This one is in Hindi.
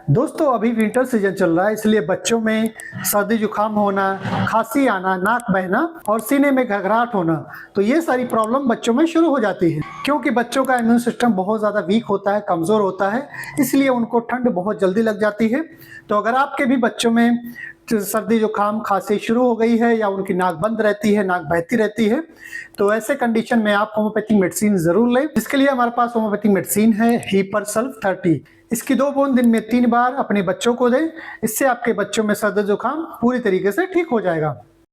दोस्तों अभी विंटर सीजन चल रहा है, इसलिए बच्चों में सर्दी जुकाम होना, खांसी आना, नाक बहना और सीने में घबराहट होना, तो ये सारी प्रॉब्लम बच्चों में शुरू हो जाती है। क्योंकि बच्चों का इम्यून सिस्टम बहुत ज़्यादा वीक होता है, कमज़ोर होता है, इसलिए उनको ठंड बहुत जल्दी लग जाती है। तो अगर आपके भी बच्चों में सर्दी जुकाम खांसी शुरू हो गई है या उनकी नाक बंद रहती है, नाक बहती रहती है, तो ऐसे कंडीशन में आप होम्योपैथिक मेडिसिन जरूर लें। इसके लिए हमारे पास होम्योपैथिक मेडिसिन है हीपरसल्फ 30। इसकी 2 बूंद दिन में 3 बार अपने बच्चों को दें। इससे आपके बच्चों में सर्दी जुकाम पूरी तरीके से ठीक हो जाएगा।